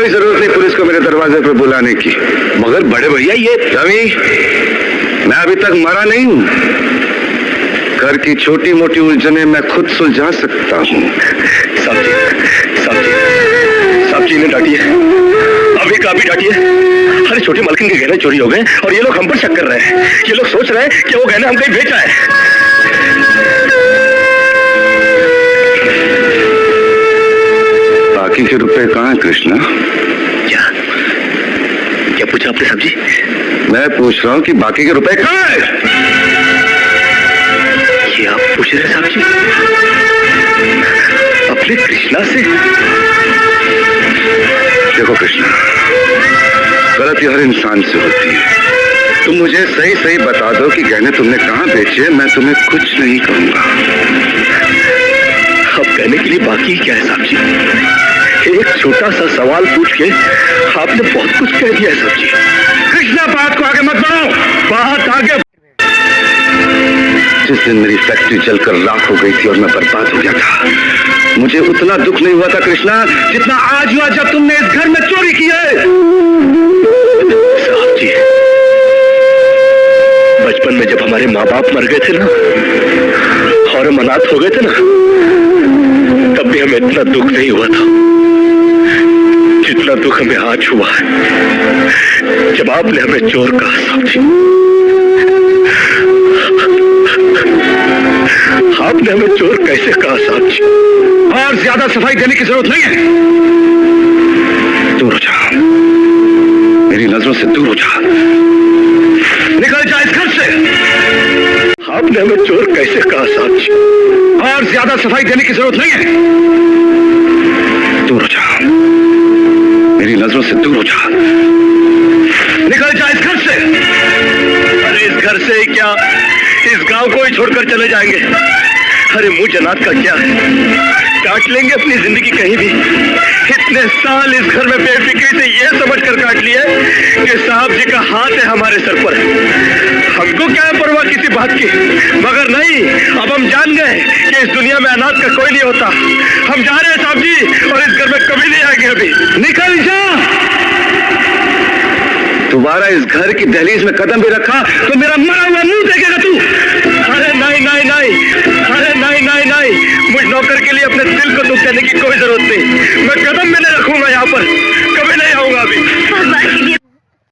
कोई जरूरत नहीं पुलिस को मेरे दरवाजे पर बुलाने की। मगर बड़े भैया ये रवि, मैं अभी तक मरा नहीं हूं। घर की छोटी मोटी उलझने मैं खुद सुलझा सकता हूँ। साहब जी ने डांटी है, अभी काफी डांटी है। अरे छोटी मालकिन के गहने चोरी हो गए और ये लोग हम पर शक कर रहे हैं। ये लोग सोच रहे हैं कि वो गहने हम कहीं बेचा है। बाकी के रुपए कहाँ हैं कृष्णा? क्या पूछा आपने साहब जी? मैं पूछ रहा हूँ कि बाकी के रुपए कहाँ हैं? ये आप पूछ रहे हैं साहब जी अपने कृष्णा से? देखो कृष्णा, गलती हर इंसान से होती है। तुम मुझे सही सही बता दो कि गहने तुमने कहाँ बेचे, मैं तुम्हें कुछ नहीं कहूंगा। अब कहने के लिए बाकी क्या है साहब जी? एक छोटा सा सवाल पूछ के आपने बहुत कुछ कह दिया है साहब जी। कृष्णा, बात को आगे मत बढ़ाओ। बात आगे। जिस दिन मेरी फैक्ट्री जलकर राख हो गई थी और मैं बर्बाद हो गया था, मुझे उतना दुख नहीं हुआ था कृष्णा जितना आज हुआ जब तुमने इस घर में चोरी की है। साहब जी, बचपन में जब हमारे माँ बाप मर गए थे ना और हम अनाथ हो गए थे ना, तब भी हमें इतना दुख नहीं हुआ था जितना दुख हमें आज हुआ है जब आपने हमें चोर कहा। साहब जी, आपने हमें चोर कैसे कहा साहब जी? और ज्यादा सफाई देने की जरूरत नहीं है। दूर हो जा, मेरी नजरों से दूर हो जा। निकल जा इस घर से। आपने हमें चोर कैसे कहा साहब जी? और ज्यादा सफाई देने की जरूरत नहीं है। दूर हो जा, मेरी नजरों से दूर हो जा। निकल जा इस घर से। अरे इस घर से ही क्या, इस गांव को ही छोड़कर चले जाएंगे। अरे मुंह जनात का क्या है, काट लेंगे अपनी जिंदगी कहीं भी। इतने साल इस घर में बेफिक्री से ये समझ कर काट लिया कि साहब जी का हाथ है हमारे सर पर। हमको क्या है परवाह किसी बात की, मगर नहीं, अब हम जान गए कि इस दुनिया में अनाथ का कोई नहीं होता। हम जा रहे हैं साहब जी और इस घर में कभी नहीं आएंगे। अभी निकल जा। दोबारा इस घर की दहलीज में कदम भी रखा तो मेरा मरा हुआ मुंह देखेगा तू। अरे नहीं नहीं नहीं, अरे नहीं नहीं नहीं, मुझ नौकर के लिए अपने दिल को दुख देने की कोई जरूरत नहीं। मैं कदम भी नहीं रखूंगा यहाँ पर, कभी नहीं आऊंगा अभी।